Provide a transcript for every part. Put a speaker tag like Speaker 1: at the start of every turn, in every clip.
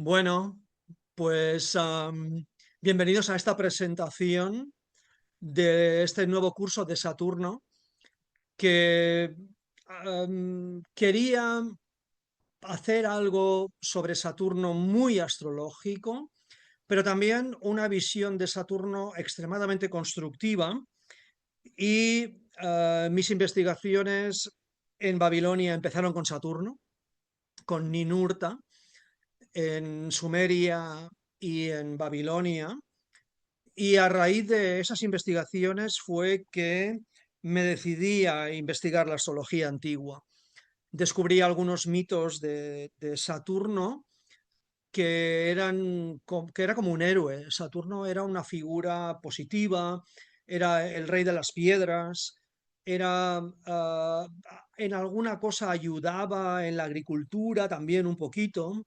Speaker 1: Bueno, pues bienvenidos a esta presentación de este nuevo curso de Saturno que quería hacer algo sobre Saturno muy astrológico, pero también una visión de Saturno extremadamente constructiva y mis investigaciones en Babilonia empezaron con Saturno, con Ninurta, en Sumeria y en Babilonia. Y a raíz de esas investigaciones fue que me decidí a investigar la astrología antigua. Descubrí algunos mitos de Saturno que era como un héroe. Saturno era una figura positiva, era el rey de las piedras, era en alguna cosa ayudaba en la agricultura también un poquito.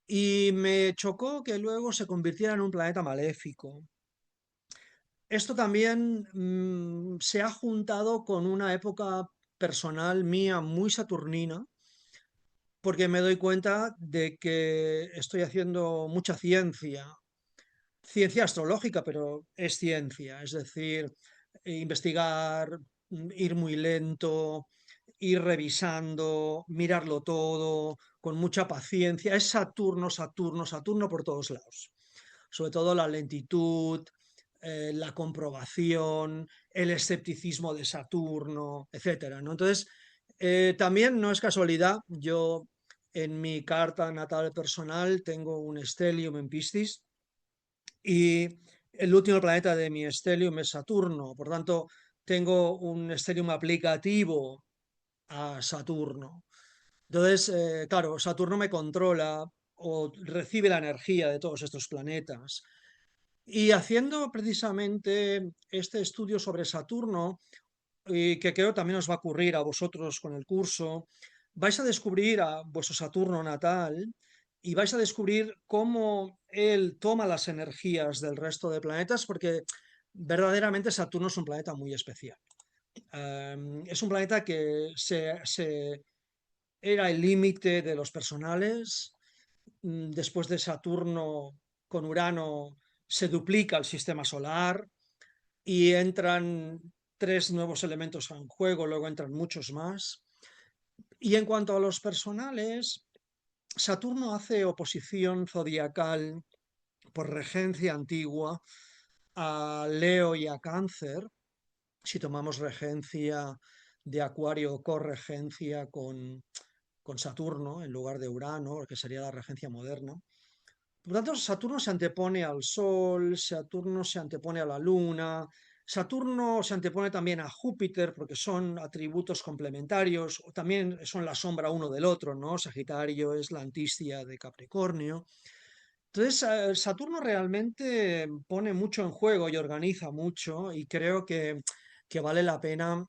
Speaker 1: Y me chocó que luego se convirtiera en un planeta maléfico. Esto también se ha juntado con una época personal mía muy saturnina, porque me doy cuenta de que estoy haciendo mucha ciencia, ciencia astrológica, pero es ciencia, es decir, investigar, ir muy lento, ir revisando, mirarlo todo, con mucha paciencia. Es Saturno, Saturno, Saturno por todos lados. Sobre todo la lentitud, la comprobación, el escepticismo de Saturno, etcétera, ¿no? Entonces, también no es casualidad, yo en mi carta natal personal tengo un stellium en Piscis y el último planeta de mi stellium es Saturno, por tanto, tengo un stellium aplicativo a Saturno. Entonces, claro, Saturno me controla o recibe la energía de todos estos planetas. Y haciendo precisamente este estudio sobre Saturno, y que creo también os va a ocurrir a vosotros con el curso, vais a descubrir a vuestro Saturno natal y vais a descubrir cómo él toma las energías del resto de planetas, porque verdaderamente Saturno es un planeta muy especial. Es un planeta que era el límite de los personales. Después de Saturno con Urano se duplica el sistema solar y entran tres nuevos elementos en juego, luego entran muchos más. Y en cuanto a los personales, Saturno hace oposición zodiacal por regencia antigua a Leo y a Cáncer. Si tomamos regencia de Acuario o corregencia con Saturno en lugar de Urano, que sería la regencia moderna. Por lo tanto, Saturno se antepone al Sol, Saturno se antepone a la Luna, Saturno se antepone también a Júpiter porque son atributos complementarios, o también son la sombra uno del otro, ¿no? Sagitario es la antistia de Capricornio. Entonces, Saturno realmente pone mucho en juego y organiza mucho y creo que vale la pena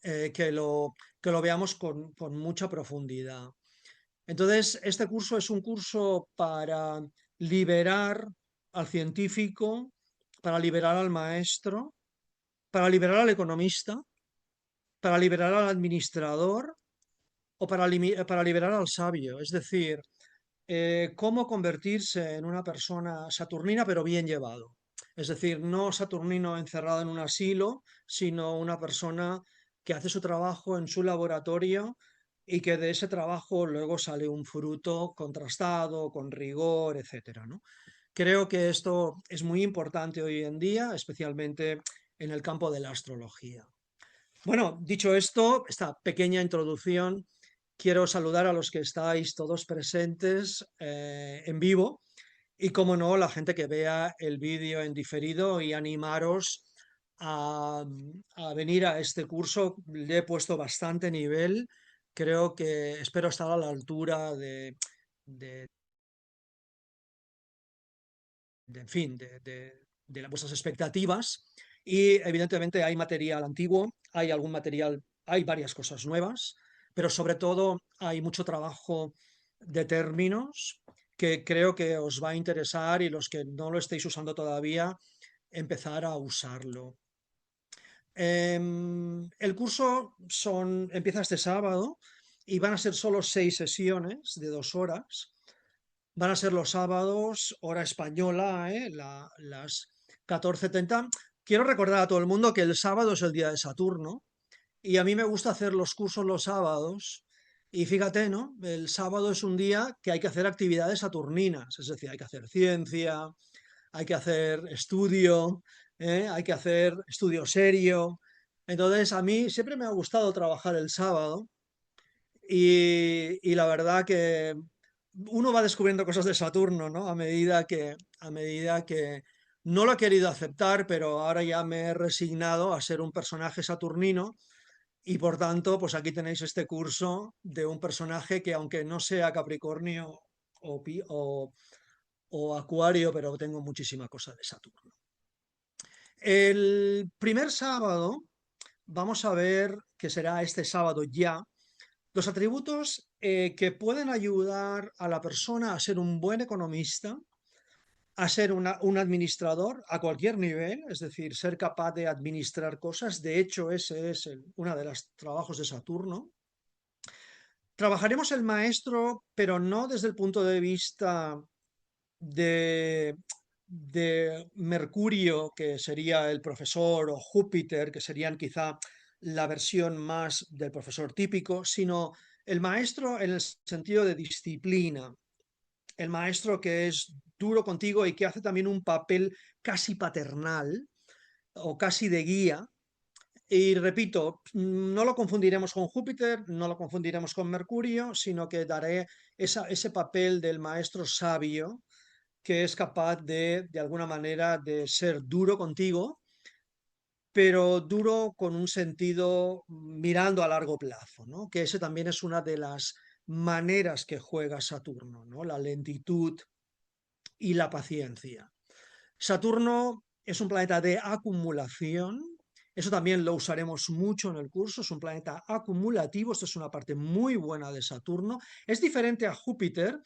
Speaker 1: que lo veamos con mucha profundidad. Entonces, este curso es un curso para liberar al científico, para liberar al maestro, para liberar al economista, para liberar al administrador o para liberar al sabio. Es decir, cómo convertirse en una persona saturnina pero bien llevado. Es decir, no saturnino encerrado en un asilo, sino una persona que hace su trabajo en su laboratorio y que de ese trabajo luego sale un fruto contrastado, con rigor, etcétera, ¿no? Creo que esto es muy importante hoy en día, especialmente en el campo de la astrología. Bueno, dicho esto, esta pequeña introducción, quiero saludar a los que estáis todos presentes en vivo y, como no, la gente que vea el vídeo en diferido y animaros a, a venir a este curso. Le he puesto bastante nivel, creo que espero estar a la altura de, en fin, vuestras expectativas. Y evidentemente hay material antiguo, hay algún material, hay varias cosas nuevas, pero sobre todo hay mucho trabajo de términos que creo que os va a interesar y los que no lo estéis usando todavía, empezar a usarlo. El curso empieza este sábado y van a ser solo 6 sesiones de 2 horas van a ser los sábados, hora española, las 14:30. Quiero recordar a todo el mundo que el sábado es el día de Saturno y a mí me gusta hacer los cursos los sábados. Y fíjate, ¿no? El sábado es un día que hay que hacer actividades saturninas, es decir, hay que hacer ciencia, hay que hacer estudio, hay que hacer estudio serio. Entonces, a mí siempre me ha gustado trabajar el sábado y la verdad que uno va descubriendo cosas de Saturno, ¿no? A medida que no lo he querido aceptar, pero ahora ya me he resignado a ser un personaje saturnino y por tanto, pues aquí tenéis este curso de un personaje que aunque no sea Capricornio o Acuario, pero tengo muchísima cosa de Saturno. El primer sábado vamos a ver, que será este sábado ya, los atributos que pueden ayudar a la persona a ser un buen economista, a ser un administrador a cualquier nivel, es decir, ser capaz de administrar cosas. De hecho, ese es uno de los trabajos de Saturno. Trabajaremos el maestro, pero no desde el punto de vista de, de Mercurio, que sería el profesor, o Júpiter, que serían quizá la versión más del profesor típico, sino el maestro en el sentido de disciplina, el maestro que es duro contigo y que hace también un papel casi paternal o casi de guía. Y repito, no lo confundiremos con Júpiter, no lo confundiremos con Mercurio, sino que daré ese papel del maestro sabio que es capaz de alguna manera, de ser duro contigo, pero duro con un sentido mirando a largo plazo, ¿no? Que ese también es una de las maneras que juega Saturno, ¿no? La lentitud y la paciencia. Saturno es un planeta de acumulación. Eso también lo usaremos mucho en el curso. Es un planeta acumulativo. Esto es una parte muy buena de Saturno. Es diferente a Júpiter.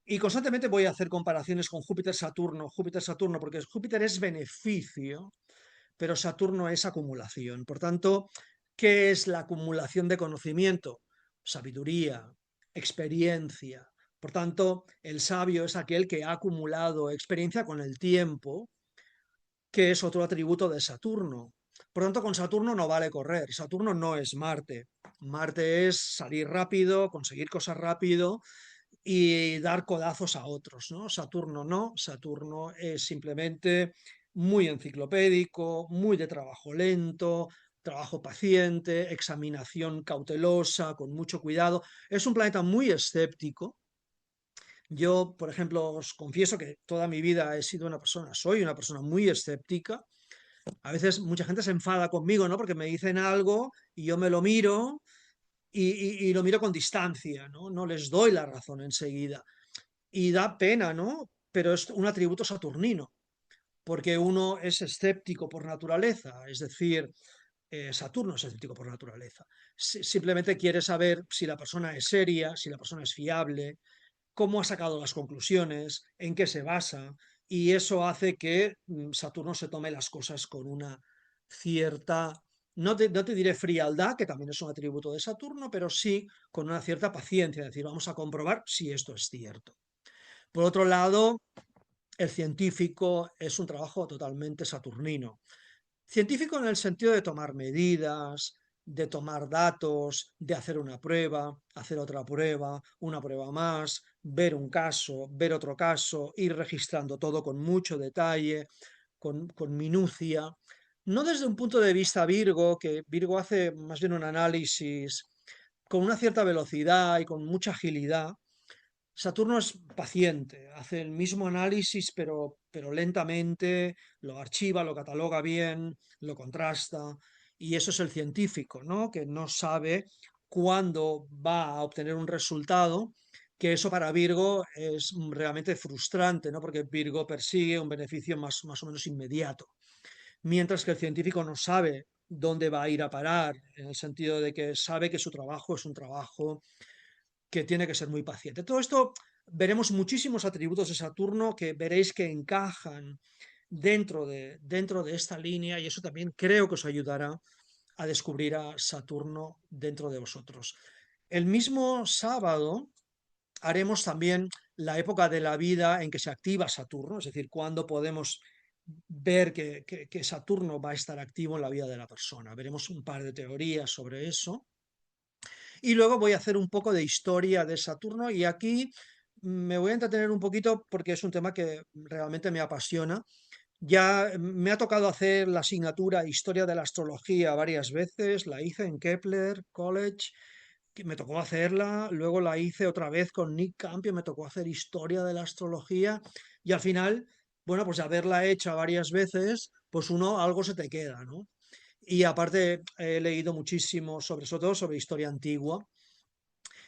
Speaker 1: Y constantemente voy a hacer comparaciones con Júpiter, Saturno, porque Júpiter es beneficio, pero Saturno es acumulación. Por tanto, ¿qué es la acumulación de conocimiento? Sabiduría, experiencia. Por tanto, el sabio es aquel que ha acumulado experiencia con el tiempo, que es otro atributo de Saturno. Por tanto, con Saturno no vale correr. Saturno no es Marte. Marte es salir rápido, conseguir cosas rápido y dar codazos a otros, ¿no? Saturno no, Saturno es simplemente muy enciclopédico, muy de trabajo lento, trabajo paciente, examinación cautelosa, con mucho cuidado. Es un planeta muy escéptico. Yo, por ejemplo, os confieso que toda mi vida soy una persona muy escéptica. A veces mucha gente se enfada conmigo, ¿no? Porque me dicen algo y yo me lo miro y lo miro con distancia, ¿no? No les doy la razón enseguida. Y da pena, ¿no? Pero es un atributo saturnino, porque uno es escéptico por naturaleza, es decir, Saturno es escéptico por naturaleza. Simplemente quiere saber si la persona es seria, si la persona es fiable, cómo ha sacado las conclusiones, en qué se basa, y eso hace que Saturno se tome las cosas con una cierta, no te diré frialdad, que también es un atributo de Saturno, pero sí con una cierta paciencia, es decir, vamos a comprobar si esto es cierto. Por otro lado, el científico es un trabajo totalmente saturnino. Científico en el sentido de tomar medidas, de tomar datos, de hacer una prueba, hacer otra prueba, una prueba más, ver un caso, ver otro caso, ir registrando todo con mucho detalle, con minucia. No desde un punto de vista Virgo, que Virgo hace más bien un análisis con una cierta velocidad y con mucha agilidad. Saturno es paciente, hace el mismo análisis, pero lentamente, lo archiva, lo cataloga bien, lo contrasta, y eso es el científico, ¿no? Que no sabe cuándo va a obtener un resultado, que eso para Virgo es realmente frustrante, ¿no? Porque Virgo persigue un beneficio más o menos inmediato, mientras que el científico no sabe dónde va a ir a parar, en el sentido de que sabe que su trabajo es un trabajo que tiene que ser muy paciente. Todo esto veremos muchísimos atributos de Saturno que veréis que encajan dentro de esta línea y eso también creo que os ayudará a descubrir a Saturno dentro de vosotros. El mismo sábado haremos también la época de la vida en que se activa Saturno, es decir, cuándo podemos ver que Saturno va a estar activo en la vida de la persona. Veremos un par de teorías sobre eso. Y luego voy a hacer un poco de historia de Saturno y aquí me voy a entretener un poquito porque es un tema que realmente me apasiona. Ya me ha tocado hacer la asignatura Historia de la Astrología varias veces, la hice en Kepler College, que me tocó hacerla, luego la hice otra vez con Nick Campio, me tocó hacer Historia de la Astrología y al final, bueno, pues de haberla hecho varias veces, pues uno algo se te queda, ¿no? Y aparte he leído muchísimo sobre todo sobre historia antigua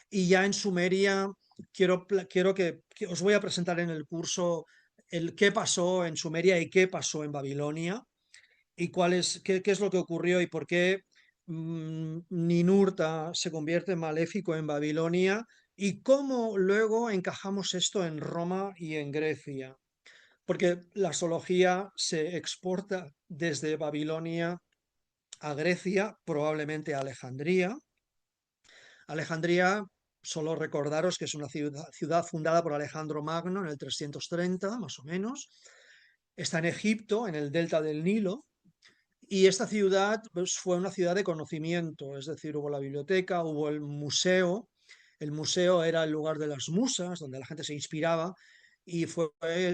Speaker 1: y ya en Sumeria quiero que os voy a presentar en el curso el qué pasó en Sumeria y qué pasó en Babilonia y qué es lo que ocurrió y por qué Ninurta se convierte en maléfico en Babilonia y cómo luego encajamos esto en Roma y en Grecia. Porque la astrología se exporta desde Babilonia a Grecia, probablemente a Alejandría. Alejandría, solo recordaros que es una ciudad fundada por Alejandro Magno en el 330, más o menos. Está en Egipto, en el delta del Nilo, y esta ciudad pues, fue una ciudad de conocimiento, es decir, hubo la biblioteca, hubo el museo. El museo era el lugar de las musas, donde la gente se inspiraba, y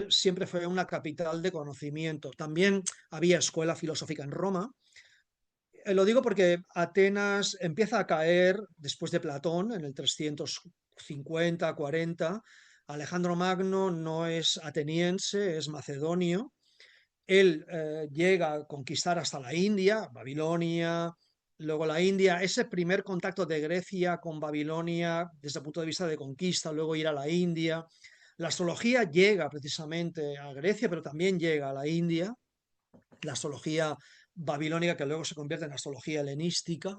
Speaker 1: siempre fue una capital de conocimiento. También había escuela filosófica en Roma. Lo digo porque Atenas empieza a caer después de Platón, en el 350-40. Alejandro Magno no es ateniense, es macedonio. Él llega a conquistar hasta la India, Babilonia, luego la India. Ese primer contacto de Grecia con Babilonia desde el punto de vista de conquista, luego ir a la India. La astrología llega precisamente a Grecia, pero también llega a la India. La astrología babilónica que luego se convierte en astrología helenística.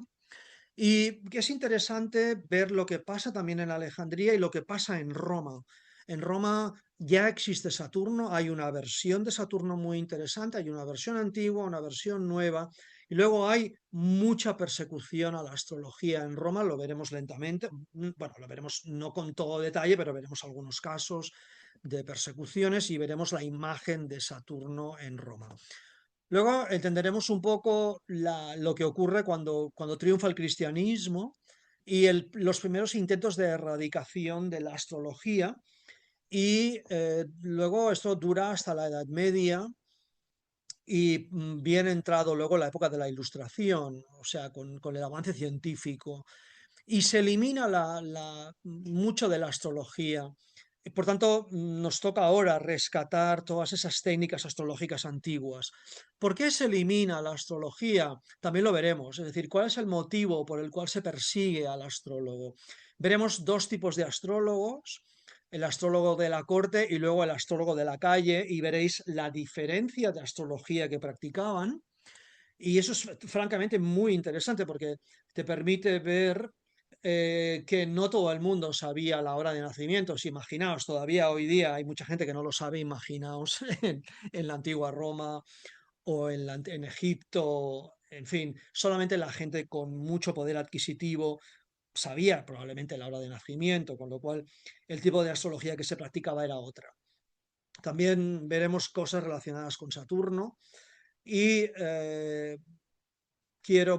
Speaker 1: Y que es interesante ver lo que pasa también en Alejandría y lo que pasa en Roma. En Roma ya existe Saturno, hay una versión de Saturno muy interesante, hay una versión antigua, una versión nueva, y luego hay mucha persecución a la astrología en Roma, lo veremos lentamente, bueno, lo veremos no con todo detalle, pero veremos algunos casos de persecuciones y veremos la imagen de Saturno en Roma. Luego entenderemos un poco lo que ocurre cuando triunfa el cristianismo y los primeros intentos de erradicación de la astrología. Y luego esto dura hasta la Edad Media y bien entrado luego la época de la Ilustración, o sea, con el avance científico. Y se elimina mucho de la astrología. Por tanto, nos toca ahora rescatar todas esas técnicas astrológicas antiguas. ¿Por qué se elimina la astrología? También lo veremos. Es decir, ¿cuál es el motivo por el cual se persigue al astrólogo? Veremos dos tipos de astrólogos, el astrólogo de la corte y luego el astrólogo de la calle, y veréis la diferencia de astrología que practicaban. Y eso es francamente muy interesante porque te permite ver que no todo el mundo sabía la hora de nacimientos. Imaginaos, todavía hoy día hay mucha gente que no lo sabe, imaginaos en la antigua Roma o en Egipto, en fin, solamente la gente con mucho poder adquisitivo sabía probablemente la hora de nacimiento, con lo cual el tipo de astrología que se practicaba era otra. También veremos cosas relacionadas con Saturno y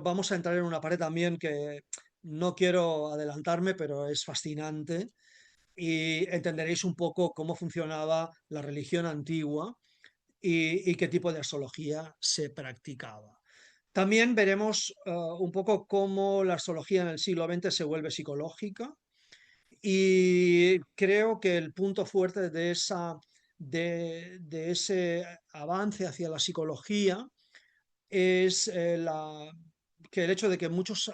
Speaker 1: vamos a entrar en una pared también que no quiero adelantarme, pero es fascinante y entenderéis un poco cómo funcionaba la religión antigua y qué tipo de astrología se practicaba. También veremos un poco cómo la astrología en el siglo XX se vuelve psicológica y creo que el punto fuerte de ese avance hacia la psicología es que el hecho de que muchos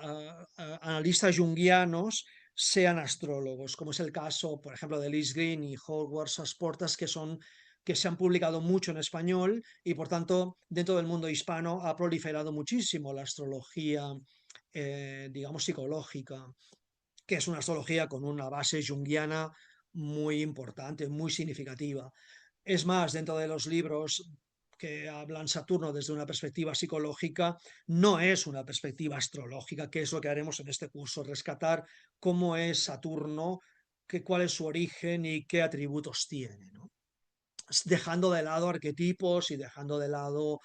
Speaker 1: analistas junguianos sean astrólogos, como es el caso, por ejemplo, de Liz Green y Howard Sasportas, que se han publicado mucho en español y, por tanto, dentro del mundo hispano ha proliferado muchísimo la astrología, digamos, psicológica, que es una astrología con una base junguiana muy importante, muy significativa. Es más, dentro de los libros que hablan Saturno desde una perspectiva psicológica, no es una perspectiva astrológica, que es lo que haremos en este curso, rescatar cómo es Saturno cuál es su origen y qué atributos tiene, ¿no? Dejando de lado arquetipos y dejando de lado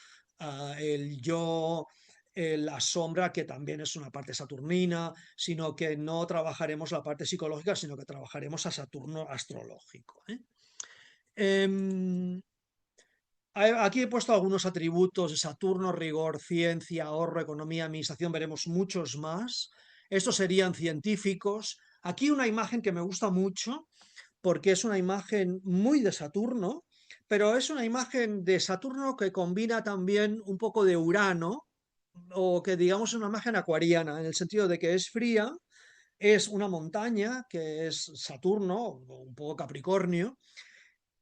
Speaker 1: el yo, la sombra, que también es una parte saturnina, sino que no trabajaremos la parte psicológica, sino que trabajaremos a Saturno astrológico, ¿eh? Em, Aquí he puesto algunos atributos de Saturno: rigor, ciencia, ahorro, economía, administración. Veremos muchos más. Estos serían científicos. Aquí una imagen que me gusta mucho, porque es una imagen muy de Saturno, pero es una imagen de Saturno que combina también un poco de Urano, o que digamos es una imagen acuariana, en el sentido de que es fría, es una montaña, que es Saturno, un poco Capricornio,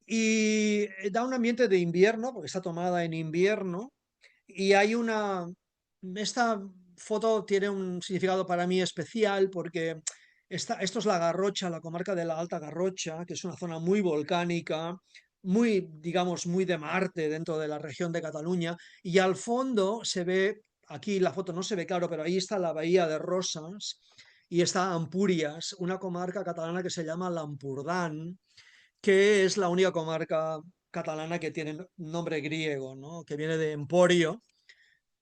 Speaker 1: y da un ambiente de invierno, porque está tomada en invierno, y hay una... Esta foto tiene un significado para mí especial porque esto es la Garrocha, la comarca de la Alta Garrocha, que es una zona muy volcánica, muy, digamos, muy de Marte dentro de la región de Cataluña, y al fondo se ve, aquí la foto no se ve claro, pero ahí está la bahía de Rosas y está Ampurias, una comarca catalana que se llama Lampurdán, que es la única comarca catalana que tiene nombre griego, ¿no? Que viene de Emporio,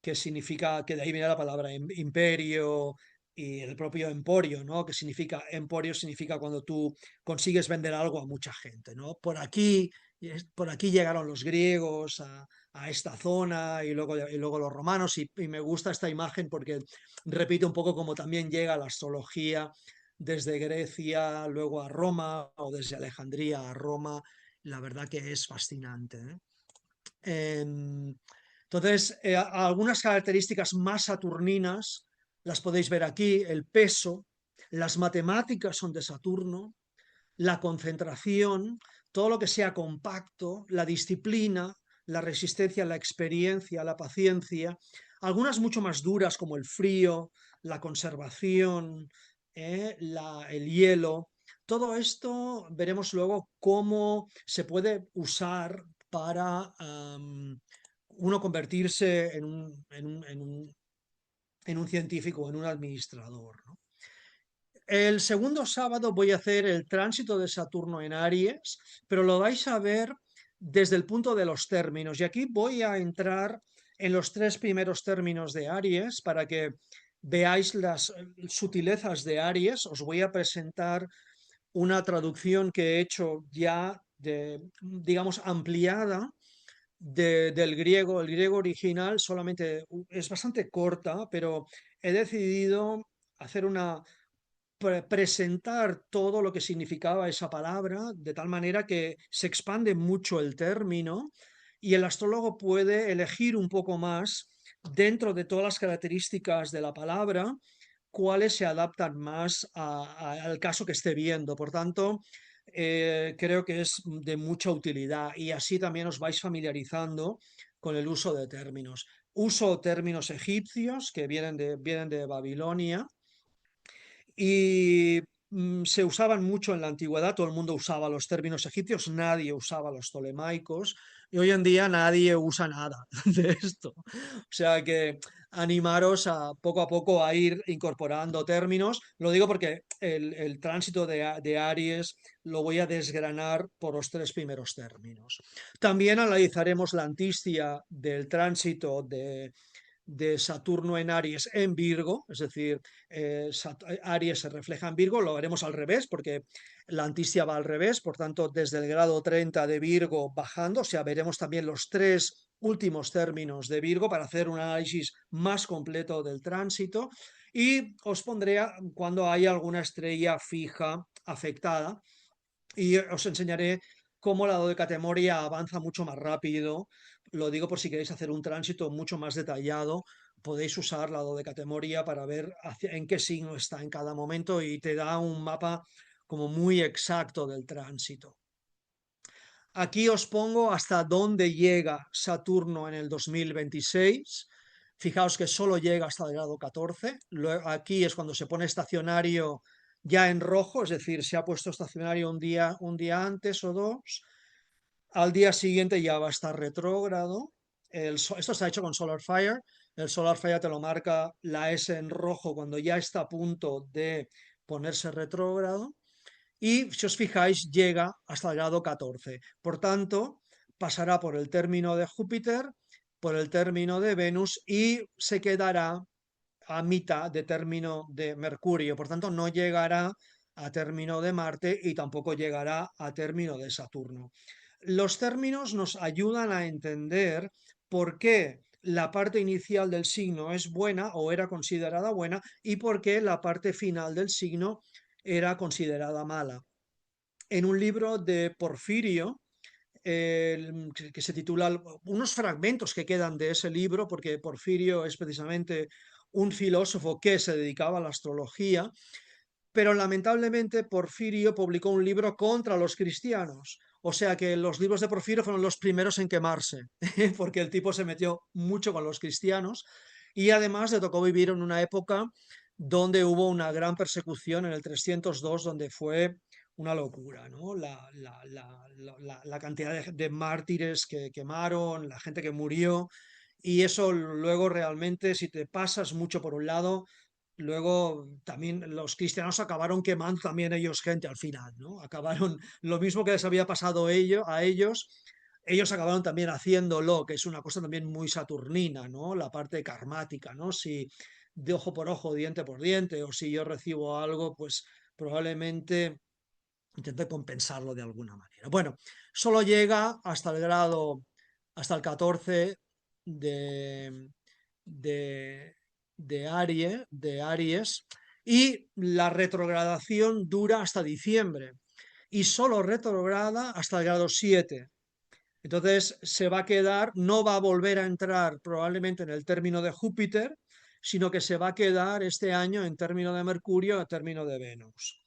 Speaker 1: que significa, que de ahí viene la palabra imperio, y el propio emporio, ¿no? Que significa, emporio significa cuando tú consigues vender algo a mucha gente, ¿no? Por aquí llegaron los griegos a esta zona, y luego los romanos, y me gusta esta imagen porque repite un poco como también llega la astrología desde Grecia, luego a Roma, o desde Alejandría a Roma. La verdad que es fascinante, ¿eh? Entonces, algunas características más saturninas las podéis ver aquí: el peso, las matemáticas son de Saturno, la concentración, todo lo que sea compacto, la disciplina, la resistencia, la experiencia, la paciencia, algunas mucho más duras como el frío, la conservación, el hielo. Todo esto veremos luego cómo se puede usar para uno convertirse en un científico, en un administrador, ¿no? El segundo sábado voy a hacer el tránsito de Saturno en Aries, pero lo vais a ver desde el punto de los términos. Y aquí voy a entrar en los tres primeros términos de Aries para que veáis las sutilezas de Aries. Os voy a presentar una traducción que he hecho ya, digamos, ampliada del griego. El griego original solamente es bastante corta, pero he decidido hacer presentar todo lo que significaba esa palabra, de tal manera que se expande mucho el término y el astrólogo puede elegir un poco más dentro de todas las características de la palabra, cuáles se adaptan más al caso que esté viendo. Por tanto, creo que es de mucha utilidad, y así también os vais familiarizando con el uso de términos. Uso términos egipcios que vienen de Babilonia, y se usaban mucho en la antigüedad. Todo el mundo usaba los términos egipcios, nadie usaba los tolemaicos, y hoy en día nadie usa nada de esto. O sea que animaros a poco a ir incorporando términos. Lo digo porque el tránsito de Aries lo voy a desgranar por los tres primeros términos. También analizaremos la antistia del tránsito de Saturno en Aries en Virgo, es decir, Aries se refleja en Virgo. Lo haremos al revés porque la antistia va al revés, por tanto desde el grado 30 de Virgo bajando, o sea, veremos también los tres últimos términos de Virgo para hacer un análisis más completo del tránsito, y os pondré cuando hay alguna estrella fija afectada, y os enseñaré cómo la dodecatemoria avanza mucho más rápido. Lo digo por si queréis hacer un tránsito mucho más detallado, podéis usar la dodecatemoria para ver en qué signo está en cada momento, y te da un mapa como muy exacto del tránsito. Aquí os pongo hasta dónde llega Saturno en el 2026. Fijaos que solo llega hasta el grado 14. Aquí es cuando se pone estacionario ya en rojo, es decir, se ha puesto estacionario un día antes o dos. Al día siguiente ya va a estar retrógrado. Esto está hecho con SolarFire. El SolarFire te lo marca la S en rojo cuando ya está a punto de ponerse retrógrado. y si os fijáis llega hasta el grado 14. Por tanto, pasará por el término de Júpiter, por el término de Venus y se quedará a mitad de término de Mercurio. Por tanto, no llegará a término de Marte y tampoco llegará a término de Saturno. Los términos nos ayudan a entender por qué la parte inicial del signo es buena o era considerada buena y por qué la parte final del signo era considerada mala. En un libro de Porfirio, que se titula, unos fragmentos que quedan de ese libro, porque Porfirio es precisamente un filósofo que se dedicaba a la astrología, pero lamentablemente Porfirio publicó un libro contra los cristianos. O sea que los libros de Porfirio fueron los primeros en quemarse, porque el tipo se metió mucho con los cristianos y además le tocó vivir en una época donde hubo una gran persecución en el 302, donde fue una locura, ¿no? La cantidad de mártires que quemaron, la gente que murió, y eso luego realmente, si te pasas mucho por un lado, luego también los cristianos acabaron quemando también ellos gente al final, ¿no? Acabaron lo mismo que les había pasado a ellos acabaron también haciéndolo, que es una cosa también muy saturnina, ¿no? La parte karmática, ¿no? Si de ojo por ojo, diente por diente, o si yo recibo algo, pues probablemente intento compensarlo de alguna manera. Bueno, solo llega hasta el grado, hasta el 14 de, de, de Aries, y la retrogradación dura hasta diciembre y solo retrograda hasta el grado 7. Entonces se va a quedar, no va a volver a entrar probablemente en el término de Júpiter, sino que se va a quedar este año en término de Mercurio, en término de Venus.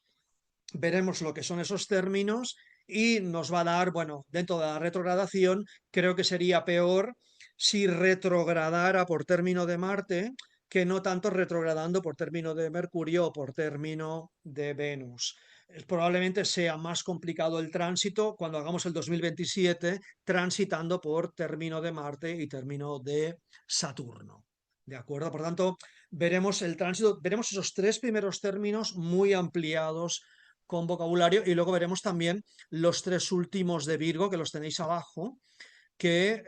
Speaker 1: Veremos lo que son esos términos y nos va a dar, bueno, dentro de la retrogradación, creo que sería peor si retrogradara por término de Marte que no tanto retrogradando por término de Mercurio o por término de Venus. Probablemente sea más complicado el tránsito cuando hagamos el 2027 transitando por término de Marte y término de Saturno. ¿De acuerdo? Por tanto, veremos el tránsito, veremos esos tres primeros términos muy ampliados con vocabulario y luego veremos también los tres últimos de Virgo que los tenéis abajo, que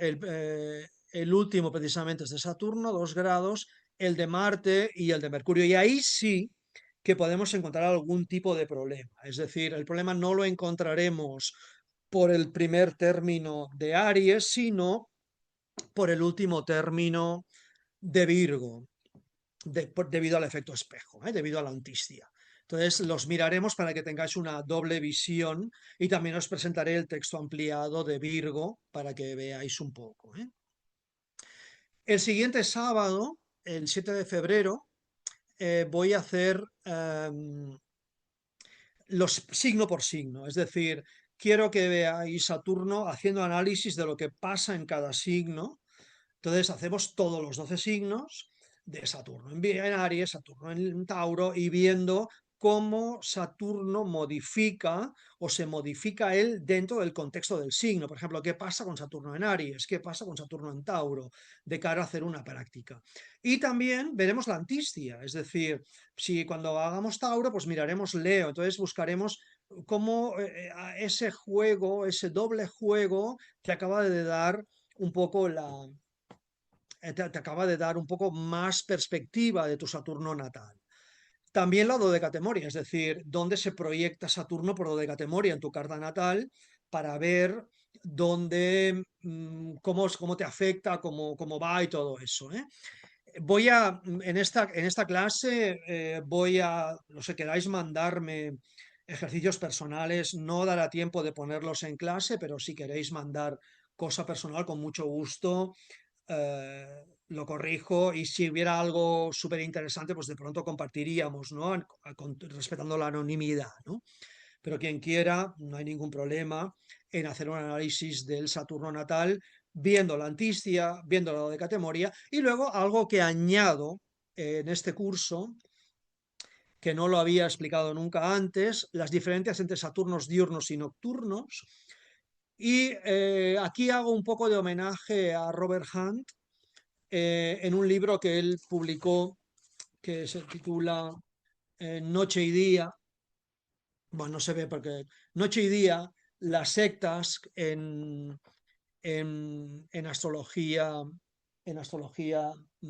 Speaker 1: el último precisamente es de Saturno, 2 grados, el de Marte y el de Mercurio. Y ahí sí que podemos encontrar algún tipo de problema. Es decir, el problema no lo encontraremos por el primer término de Aries, sino por el último término de Virgo, debido al efecto espejo, debido a la antistia. Entonces los miraremos para que tengáis una doble visión y también os presentaré el texto ampliado de Virgo para que veáis un poco. El siguiente sábado, el 7 de febrero, voy a hacer los signo por signo, es decir, quiero que veáis Saturno haciendo análisis de lo que pasa en cada signo. Entonces hacemos todos los 12 signos de Saturno en Aries, Saturno en Tauro, y viendo cómo Saturno modifica o se modifica él dentro del contexto del signo. Por ejemplo, qué pasa con Saturno en Aries, qué pasa con Saturno en Tauro, de cara a hacer una práctica. Y también veremos la antistia, es decir, si cuando hagamos Tauro, pues miraremos Leo, entonces buscaremos cómo ese juego, ese doble juego, te acaba de dar un poco te acaba de dar un poco más perspectiva de tu Saturno natal. También la dodecatemoria, es decir, dónde se proyecta Saturno por dodecatemoria en tu carta natal para ver dónde, cómo te afecta, cómo va y todo eso. Voy a, en esta clase, voy a, no sé, queráis mandarme ejercicios personales, no dará tiempo de ponerlos en clase, pero si queréis mandar cosa personal, con mucho gusto, lo corrijo y si hubiera algo súper interesante, pues de pronto compartiríamos, ¿no? Respetando la anonimidad, ¿no? Pero quien quiera, no hay ningún problema en hacer un análisis del Saturno natal, viendo la antistia, viendo la decatemoria y luego algo que añado en este curso, que no lo había explicado nunca antes, las diferencias entre Saturnos diurnos y nocturnos. Y aquí hago un poco de homenaje a Robert Hunt, en un libro que él publicó que se titula Noche y Día, Bueno, no se ve porque noche y día las sectas en astrología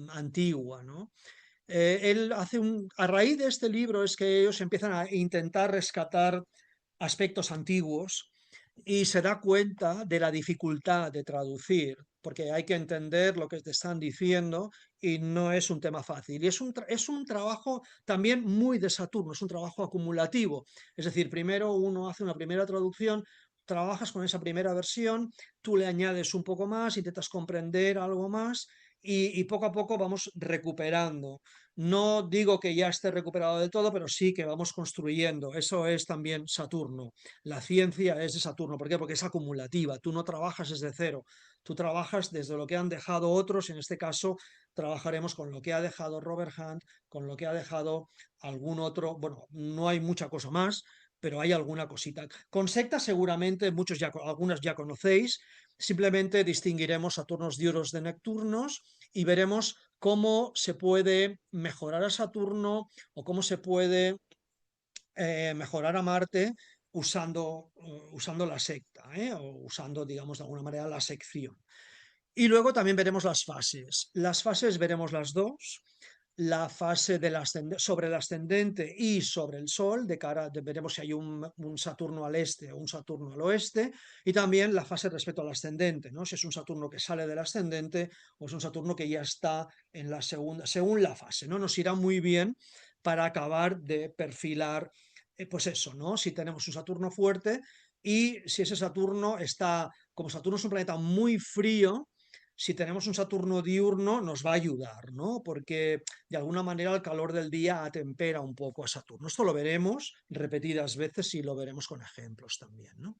Speaker 1: antigua, ¿no? Él hace a raíz de este libro es que ellos empiezan a intentar rescatar aspectos antiguos y se da cuenta de la dificultad de traducir, porque hay que entender lo que te están diciendo y no es un tema fácil. Y es un trabajo también muy de Saturno, es un trabajo acumulativo. Es decir, primero uno hace una primera traducción, trabajas con esa primera versión, tú le añades un poco más, intentas comprender algo más y poco a poco vamos recuperando. No digo que ya esté recuperado del todo, pero sí que vamos construyendo. Eso es también Saturno. La ciencia es de Saturno. ¿Por qué? Porque es acumulativa. Tú no trabajas desde cero. Tú trabajas desde lo que han dejado otros. En este caso, trabajaremos con lo que ha dejado Robert Hunt, con lo que ha dejado algún otro. Bueno, no hay mucha cosa más, pero hay alguna cosita. Con sectas seguramente algunas ya conocéis. Simplemente distinguiremos Saturnos diurnos de nocturnos y veremos cómo se puede mejorar a Saturno o cómo se puede mejorar a Marte usando la secta, o usando, digamos, de alguna manera la sección. Y luego también veremos las fases. Las fases veremos las dos. La fase sobre el ascendente y sobre el Sol, veremos si hay un Saturno al este o un Saturno al oeste, y también la fase respecto al ascendente, ¿no? Si es un Saturno que sale del ascendente o es un Saturno que ya está en la segunda, según la fase, ¿no? Nos irá muy bien para acabar de perfilar, pues eso, ¿no? Si tenemos un Saturno fuerte y si ese Saturno está, como Saturno es un planeta muy frío, si tenemos un Saturno diurno nos va a ayudar, ¿no? Porque de alguna manera el calor del día atempera un poco a Saturno. Esto lo veremos repetidas veces y lo veremos con ejemplos también, ¿no?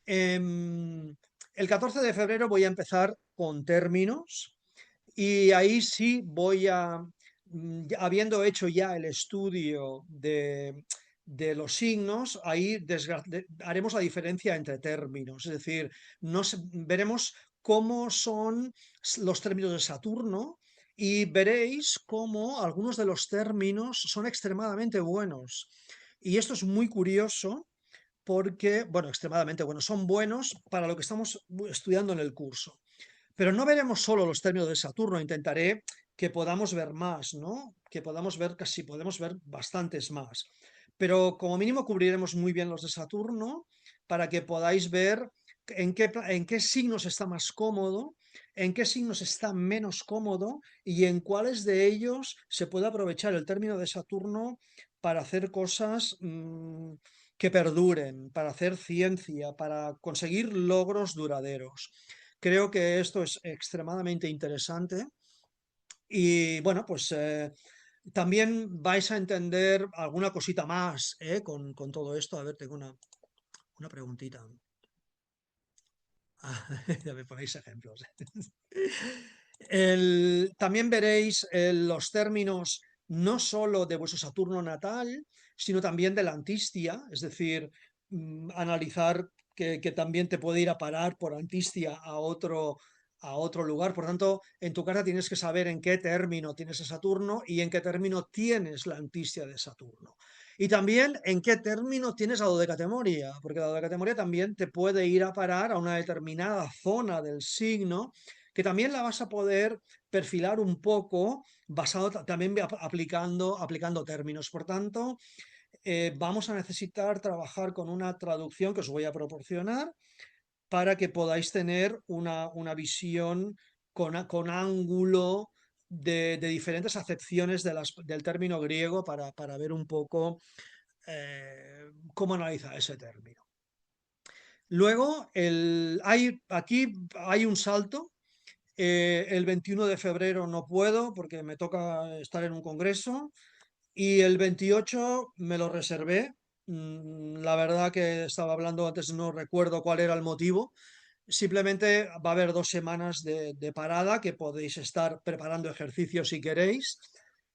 Speaker 1: El 14 de febrero voy a empezar con términos y ahí sí habiendo hecho ya el estudio de los signos, ahí haremos la diferencia entre términos, es decir, veremos cómo son los términos de Saturno y veréis cómo algunos de los términos son extremadamente buenos. Y esto es muy curioso porque, bueno, extremadamente buenos, son buenos para lo que estamos estudiando en el curso. Pero no veremos solo los términos de Saturno, intentaré que podamos ver más, ¿no? Que podamos ver, casi podemos ver bastantes más. Pero como mínimo cubriremos muy bien los de Saturno para que podáis ver en qué signos está más cómodo, en qué signos está menos cómodo y en cuáles de ellos se puede aprovechar el término de Saturno para hacer cosas que perduren, para hacer ciencia, para conseguir logros duraderos. Creo que esto es extremadamente interesante y bueno, pues también vais a entender alguna cosita más con todo esto. A ver, tengo una preguntita. Ah, ya me ponéis ejemplos. También veréis los términos no solo de vuestro Saturno natal, sino también de la antistia, es decir, analizar que también te puede ir a parar por antistia a otro lugar. Por tanto, en tu carta tienes que saber en qué término tienes a Saturno y en qué término tienes la antistia de Saturno. Y también en qué término tienes la dodecatemoria, porque la dodecatemoria también te puede ir a parar a una determinada zona del signo que también la vas a poder perfilar un poco basado también aplicando términos. Por tanto, vamos a necesitar trabajar con una traducción que os voy a proporcionar para que podáis tener una visión con ángulo de diferentes acepciones del término griego para ver un poco cómo analizar ese término. Luego, aquí hay un salto. El 21 de febrero no puedo porque me toca estar en un congreso y el 28 me lo reservé. La verdad que estaba hablando antes, no recuerdo cuál era el motivo. Simplemente va a haber 2 semanas de parada que podéis estar preparando ejercicios si queréis,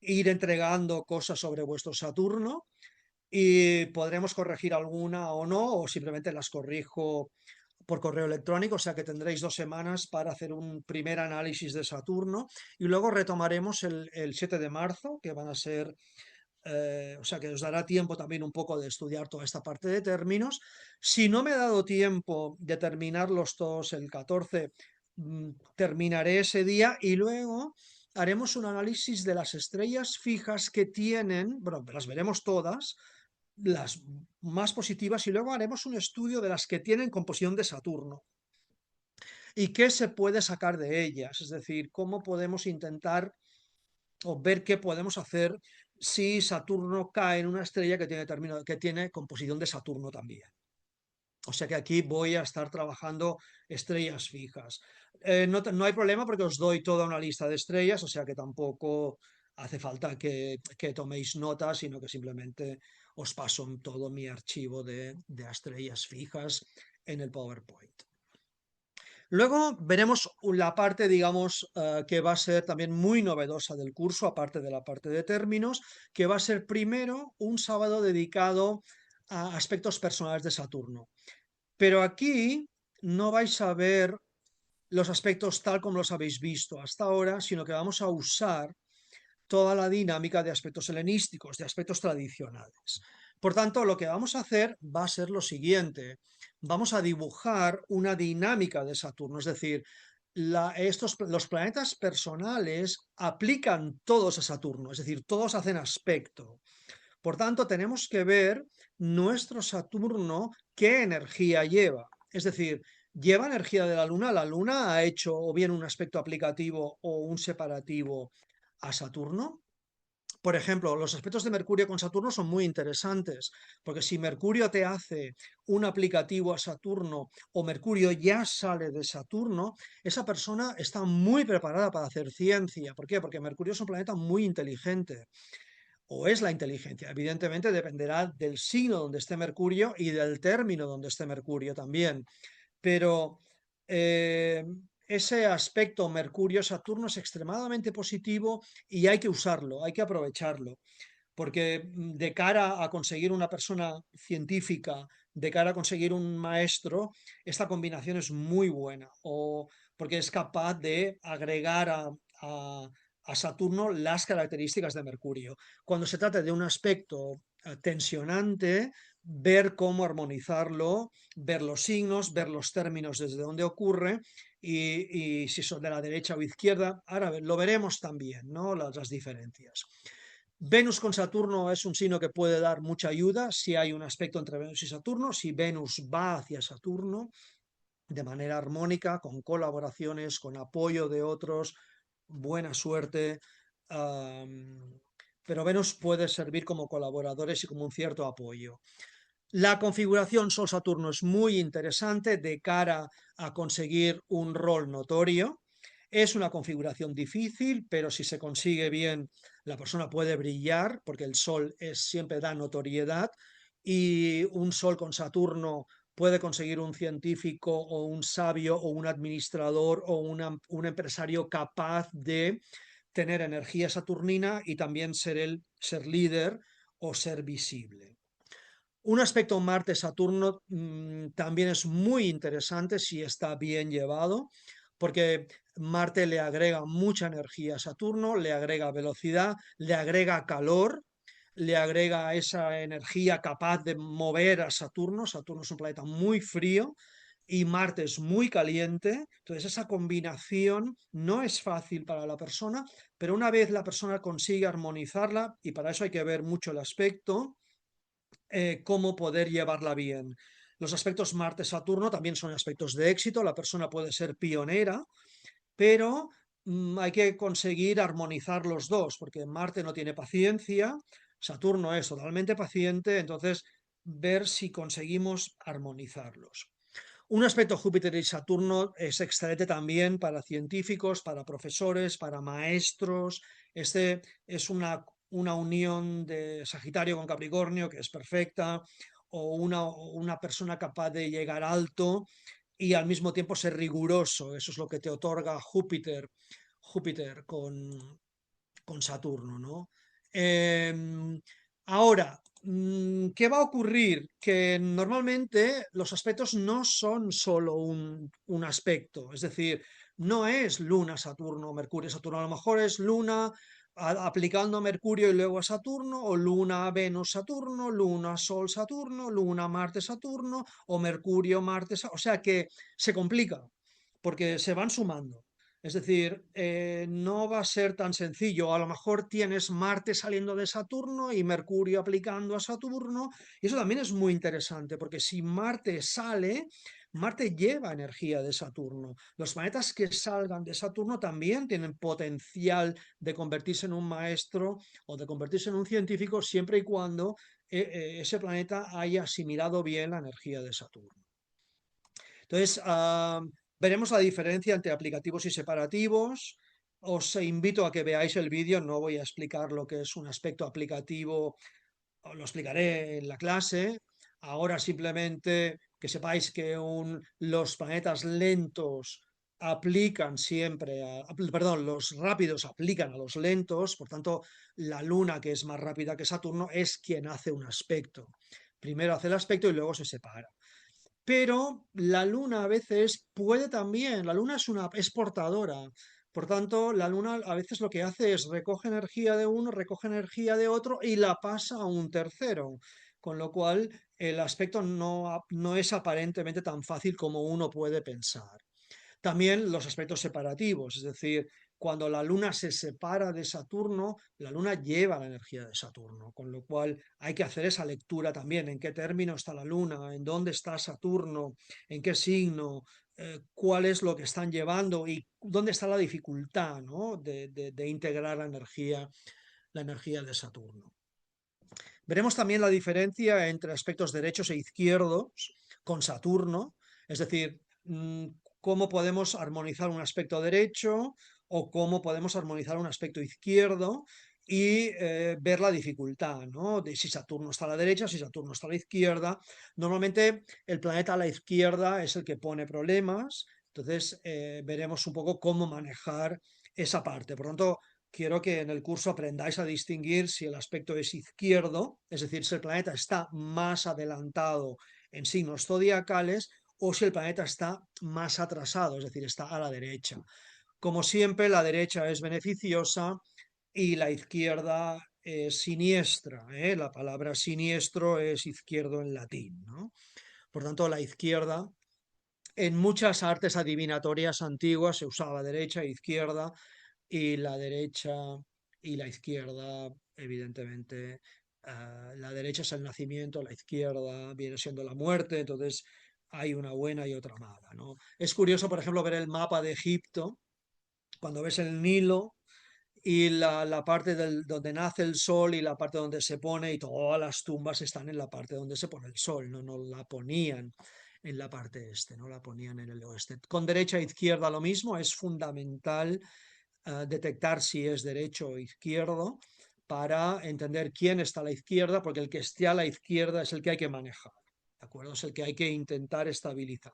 Speaker 1: ir entregando cosas sobre vuestro Saturno y podremos corregir alguna o no, o simplemente las corrijo por correo electrónico, o sea que tendréis 2 semanas para hacer un primer análisis de Saturno y luego retomaremos el 7 de marzo, que van a ser o sea que os dará tiempo también un poco de estudiar toda esta parte de términos. Si no me ha dado tiempo de terminarlos todos el 14, terminaré ese día y luego haremos un análisis de las estrellas fijas que tienen, bueno, las veremos todas, las más positivas, y luego haremos un estudio de las que tienen composición de Saturno y qué se puede sacar de ellas, es decir, cómo podemos intentar o ver qué podemos hacer si Saturno cae en una estrella que tiene, que tiene composición de Saturno también. O sea que aquí voy a estar trabajando estrellas fijas. No hay problema porque os doy toda una lista de estrellas, o sea que tampoco hace falta que toméis notas, sino que simplemente os paso todo mi archivo de estrellas fijas en el PowerPoint. Luego veremos la parte, digamos, que va a ser también muy novedosa del curso, aparte de la parte de términos, que va a ser primero un sábado dedicado a aspectos personales de Saturno. Pero aquí no vais a ver los aspectos tal como los habéis visto hasta ahora, sino que vamos a usar toda la dinámica de aspectos helenísticos, de aspectos tradicionales. Por tanto, lo que vamos a hacer va a ser lo siguiente. Vamos a dibujar una dinámica de Saturno, es decir, los planetas personales aplican todos a Saturno, es decir, todos hacen aspecto. Por tanto, tenemos que ver nuestro Saturno qué energía lleva. Es decir, lleva energía de la Luna. La Luna ha hecho o bien un aspecto aplicativo o un separativo a Saturno. Por ejemplo, los aspectos de Mercurio con Saturno son muy interesantes, porque si Mercurio te hace un aplicativo a Saturno o Mercurio ya sale de Saturno, esa persona está muy preparada para hacer ciencia. ¿Por qué? Porque Mercurio es un planeta muy inteligente, o es la inteligencia. Evidentemente dependerá del signo donde esté Mercurio y del término donde esté Mercurio también. Pero eh, ese aspecto Mercurio-Saturno es extremadamente positivo y hay que usarlo, hay que aprovecharlo, porque de cara a conseguir una persona científica, de cara a conseguir un maestro, esta combinación es muy buena, o porque es capaz de agregar a Saturno las características de Mercurio. Cuando se trata de un aspecto tensionante, ver cómo armonizarlo, ver los signos, ver los términos desde donde ocurre y si son de la derecha o izquierda. Ahora lo veremos también, ¿no? Las diferencias. Venus con Saturno es un signo que puede dar mucha ayuda si hay un aspecto entre Venus y Saturno, si Venus va hacia Saturno de manera armónica, con colaboraciones, con apoyo de otros, buena suerte. Pero Venus puede servir como colaboradores y como un cierto apoyo. La configuración Sol-Saturno es muy interesante de cara a conseguir un rol notorio. Es una configuración difícil, pero si se consigue bien, la persona puede brillar, porque el Sol siempre da notoriedad, y un Sol con Saturno puede conseguir un científico o un sabio o un administrador o un empresario capaz de tener energía saturnina y también ser líder o ser visible. Un aspecto Marte-Saturno también es muy interesante si está bien llevado, porque Marte le agrega mucha energía a Saturno, le agrega velocidad, le agrega calor, le agrega esa energía capaz de mover a Saturno. Saturno es un planeta muy frío y Marte es muy caliente, entonces esa combinación no es fácil para la persona, pero una vez la persona consigue armonizarla, y para eso hay que ver mucho el aspecto, cómo poder llevarla bien. Los aspectos Marte-Saturno también son aspectos de éxito, la persona puede ser pionera, pero hay que conseguir armonizar los dos, porque Marte no tiene paciencia, Saturno es totalmente paciente, entonces ver si conseguimos armonizarlos. Un aspecto Júpiter y Saturno es excelente también para científicos, para profesores, para maestros. Este es una unión de Sagitario con Capricornio que es perfecta, o una persona capaz de llegar alto y al mismo tiempo ser riguroso. Eso es lo que te otorga Júpiter con Saturno, ¿no? Ahora, ¿qué va a ocurrir? Que normalmente los aspectos no son solo un aspecto, es decir, no es Luna, Saturno, Mercurio, Saturno, a lo mejor es Luna, aplicando a Mercurio y luego a Saturno, o Luna, Venus, Saturno, Luna, Sol, Saturno, Luna, Marte, Saturno, o Mercurio, Marte, o sea que se complica, porque se van sumando. Es decir, no va a ser tan sencillo. A lo mejor tienes Marte saliendo de Saturno y Mercurio aplicando a Saturno. Y eso también es muy interesante, porque si Marte sale, Marte lleva energía de Saturno. Los planetas que salgan de Saturno también tienen potencial de convertirse en un maestro o de convertirse en un científico siempre y cuando ese planeta haya asimilado bien la energía de Saturno. Entonces, veremos la diferencia entre aplicativos y separativos. Os invito a que veáis el vídeo, no voy a explicar lo que es un aspecto aplicativo, os lo explicaré en la clase. Ahora simplemente que sepáis que los planetas lentos aplican siempre, perdón, los rápidos aplican a los lentos, por tanto, la Luna, que es más rápida que Saturno, es quien hace un aspecto. Primero hace el aspecto y luego se separa. Pero la Luna a veces puede también, la Luna es portadora. Por tanto, la Luna a veces lo que hace es recoge energía de uno, recoge energía de otro y la pasa a un tercero. Con lo cual, el aspecto no es aparentemente tan fácil como uno puede pensar. También los aspectos separativos, es decir, cuando la Luna se separa de Saturno, la Luna lleva la energía de Saturno, con lo cual hay que hacer esa lectura también, en qué término está la Luna, en dónde está Saturno, en qué signo, cuál es lo que están llevando y dónde está la dificultad, ¿no?, de integrar la energía de Saturno. Veremos también la diferencia entre aspectos derechos e izquierdos con Saturno, es decir, cómo podemos armonizar un aspecto derecho o cómo podemos armonizar un aspecto izquierdo y ver la dificultad, ¿no?, de si Saturno está a la derecha, si Saturno está a la izquierda. Normalmente el planeta a la izquierda es el que pone problemas, entonces veremos un poco cómo manejar esa parte. Por tanto, quiero que en el curso aprendáis a distinguir si el aspecto es izquierdo, es decir, si el planeta está más adelantado en signos zodiacales, o si el planeta está más atrasado, es decir, está a la derecha. Como siempre, la derecha es beneficiosa y la izquierda es siniestra, ¿eh? La palabra siniestro es izquierdo en latín, ¿no? Por tanto, la izquierda, en muchas artes adivinatorias antiguas se usaba derecha e izquierda, y la derecha y la izquierda, evidentemente, la derecha es el nacimiento, la izquierda viene siendo la muerte, entonces hay una buena y otra mala, ¿no? Es curioso, por ejemplo, ver el mapa de Egipto, cuando ves el Nilo y la parte donde nace el sol y la parte donde se pone, y todas las tumbas están en la parte donde se pone el sol, no la ponían en la parte este, no la ponían en el oeste. Con derecha e izquierda lo mismo, es fundamental detectar si es derecho o izquierdo para entender quién está a la izquierda, porque el que esté a la izquierda es el que hay que manejar, ¿de acuerdo? Es el que hay que intentar estabilizar.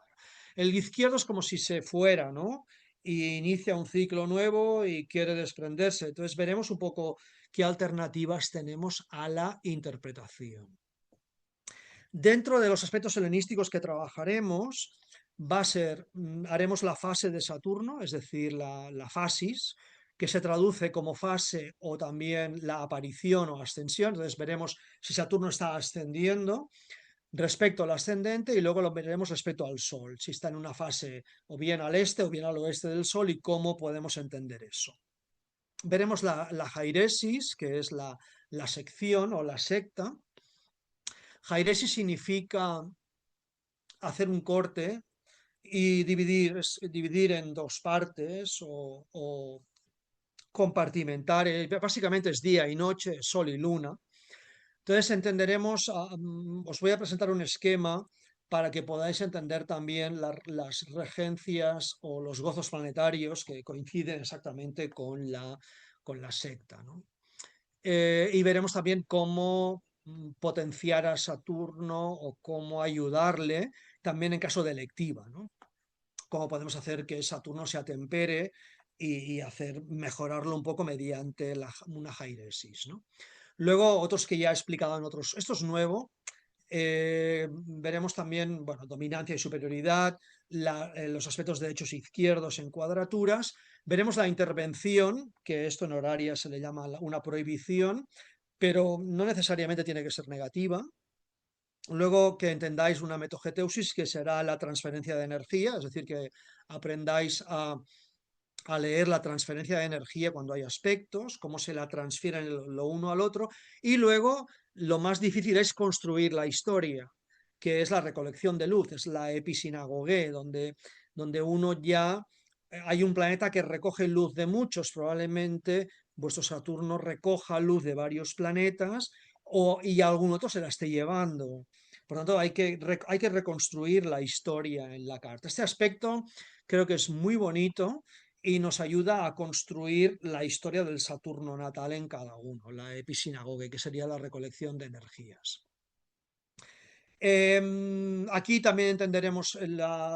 Speaker 1: El izquierdo es como si se fuera, ¿no?, y inicia un ciclo nuevo y quiere desprenderse. Entonces veremos un poco qué alternativas tenemos a la interpretación. Dentro de los aspectos helenísticos que trabajaremos, haremos la fase de Saturno, es decir, la fasis, que se traduce como fase o también la aparición o ascensión. Entonces veremos si Saturno está ascendiendo respecto al ascendente y luego lo veremos respecto al Sol, si está en una fase o bien al este o bien al oeste del Sol y cómo podemos entender eso. Veremos la jairesis, que es la sección o la secta. Jairesis significa hacer un corte y dividir en dos partes o compartimentar. Básicamente es día y noche, sol y luna. Entonces entenderemos, os voy a presentar un esquema para que podáis entender también las regencias o los gozos planetarios que coinciden exactamente con la secta, ¿no? Y veremos también cómo potenciar a Saturno o cómo ayudarle también en caso de electiva, ¿no? Cómo podemos hacer que Saturno se atempere y hacer mejorarlo un poco mediante una jairesis, ¿no? Luego, otros que ya he explicado en otros, esto es nuevo, veremos también, bueno, dominancia y superioridad, los aspectos derechos e izquierdos en cuadraturas, Veremos la intervención, que esto en horaria se le llama una prohibición, pero no necesariamente tiene que ser negativa. Luego que entendáis una metogeteusis, que será la transferencia de energía, es decir, que aprendáis a leer la transferencia de energía cuando hay aspectos, cómo se la transfieren lo uno al otro, y luego lo más difícil es construir la historia, que es la recolección de luz, es la episinagoge, donde uno ya hay un planeta que recoge luz de muchos, probablemente vuestro Saturno recoja luz de varios planetas y algún otro se la esté llevando. Por tanto, hay que reconstruir la historia en la carta. Este aspecto creo que es muy bonito y nos ayuda a construir la historia del Saturno natal en cada uno, la episinagoge, que sería la recolección de energías. Aquí también entenderemos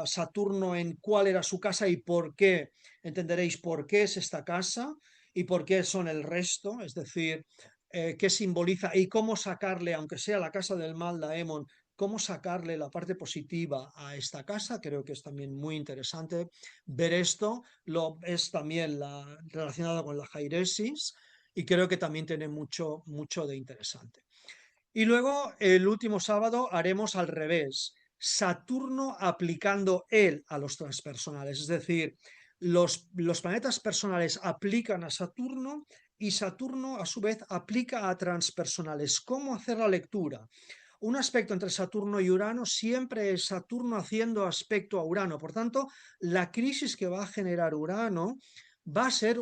Speaker 1: Saturno en cuál era su casa y por qué. Entenderéis por qué es esta casa y por qué son el resto, es decir, qué simboliza y cómo sacarle, aunque sea la casa del mal Daemon, cómo sacarle la parte positiva a esta casa. Creo que es también muy interesante ver esto. Es también relacionado con la jairesis y creo que también tiene mucho, mucho de interesante. Y luego el último sábado haremos al revés, Saturno aplicando él a los transpersonales, es decir, los planetas personales aplican a Saturno y Saturno a su vez aplica a transpersonales. ¿Cómo hacer la lectura? Un aspecto entre Saturno y Urano siempre es Saturno haciendo aspecto a Urano. Por tanto, la crisis que va a generar Urano va a ser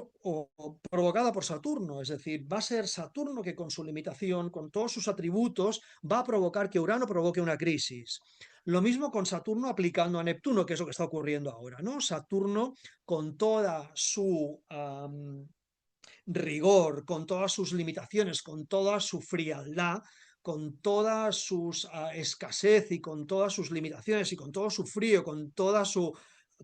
Speaker 1: provocada por Saturno, es decir, va a ser Saturno que con su limitación, con todos sus atributos, va a provocar que Urano provoque una crisis. Lo mismo con Saturno aplicando a Neptuno, que es lo que está ocurriendo ahora, ¿no? Saturno con toda su rigor, con todas sus limitaciones, con toda su frialdad, con toda su escasez y con todas sus limitaciones y con todo su frío, con toda su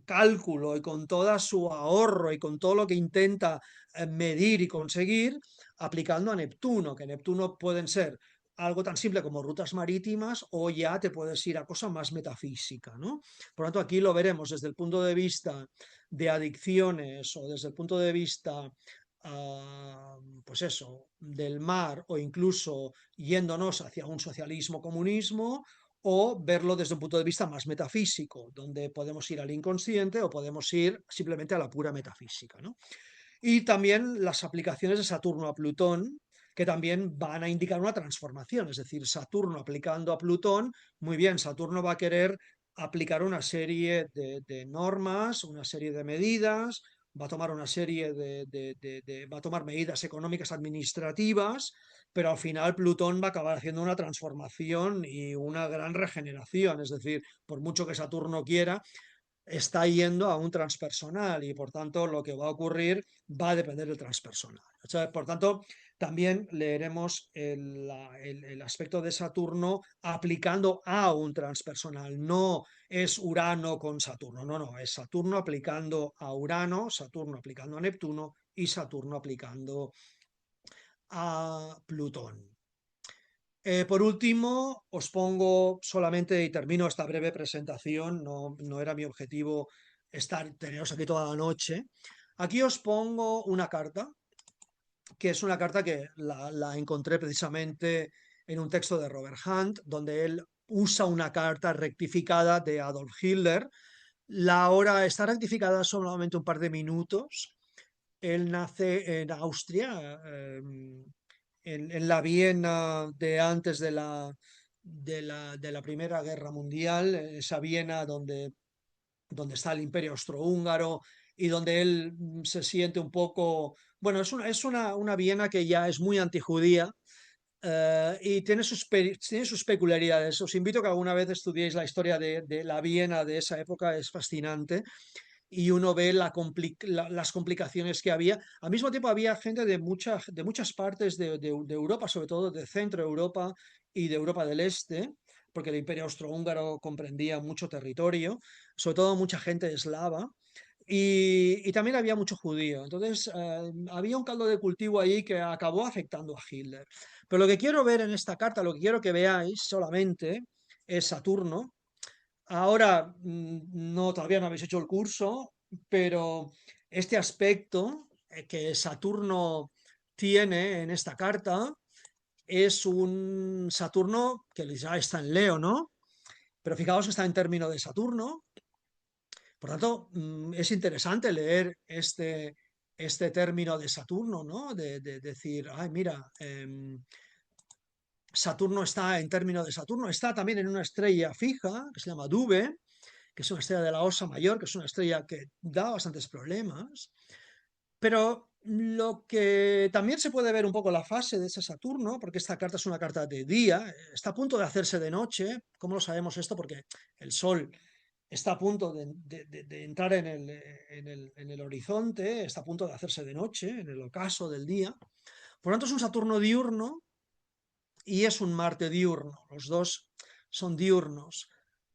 Speaker 1: cálculo y con toda su ahorro y con todo lo que intenta medir y conseguir, aplicando a Neptuno, que Neptuno pueden ser algo tan simple como rutas marítimas o ya te puedes ir a cosas más metafísica, ¿no? Por lo tanto, aquí lo veremos desde el punto de vista de adicciones o desde el punto de vista pues eso, del mar o incluso yéndonos hacia un socialismo-comunismo o verlo desde un punto de vista más metafísico, donde podemos ir al inconsciente o podemos ir simplemente a la pura metafísica, ¿no? Y también las aplicaciones de Saturno a Plutón, que también van a indicar una transformación, es decir, Saturno aplicando a Plutón, muy bien, Saturno va a querer aplicar una serie de normas, una serie de medidas, va a tomar una serie va a tomar medidas económicas administrativas, pero al final Plutón va a acabar haciendo una transformación y una gran regeneración, es decir, por mucho que Saturno quiera, está yendo a un transpersonal y por tanto lo que va a ocurrir va a depender del transpersonal. O sea, por tanto, también leeremos el aspecto de Saturno aplicando a un transpersonal. No es Urano con Saturno, no, no, es Saturno aplicando a Urano, Saturno aplicando a Neptuno y Saturno aplicando a Plutón. Por último, os pongo solamente, y termino esta breve presentación, no era mi objetivo teneros aquí toda la noche. Aquí os pongo una carta, que es una carta que la encontré precisamente en un texto de Robert Hunt, donde él usa una carta rectificada de Adolf Hitler. La hora está rectificada solamente un par de minutos. Él nace en Austria, en la Viena de antes de la Primera Guerra Mundial, esa Viena donde está el Imperio Austrohúngaro y donde él se siente un poco, bueno, una Viena que ya es muy antijudía. Y tiene sus peculiaridades. Os invito a que alguna vez estudiéis la historia de la Viena de esa época, es fascinante y uno ve las complicaciones que había. Al mismo tiempo había gente de muchas partes de Europa, sobre todo de Centro Europa y de Europa del Este, porque el Imperio Austrohúngaro comprendía mucho territorio, sobre todo mucha gente eslava. Y también había mucho judío. Entonces, había un caldo de cultivo ahí que acabó afectando a Hitler. Pero lo que quiero ver en esta carta, lo que quiero que veáis solamente es Saturno. Ahora, no, todavía no habéis hecho el curso. pero este aspecto que Saturno tiene en esta carta es un Saturno que ya está en Leo, ¿no? Pero fijaos que está en término de Saturno. Por tanto, es interesante leer este término de Saturno, ¿no? De decir, ay, mira, Saturno está en término de Saturno, está también en una estrella fija que se llama Dube, que es una estrella de la Osa Mayor, que es una estrella que da bastantes problemas. Pero lo que también se puede ver un poco la fase de ese Saturno, porque esta carta es una carta de día, está a punto de hacerse de noche. ¿Cómo lo sabemos esto? Porque el Sol está a punto de entrar en el horizonte, está a punto de hacerse de noche, en el ocaso del día. Por lo tanto, es un Saturno diurno y es un Marte diurno. Los dos son diurnos.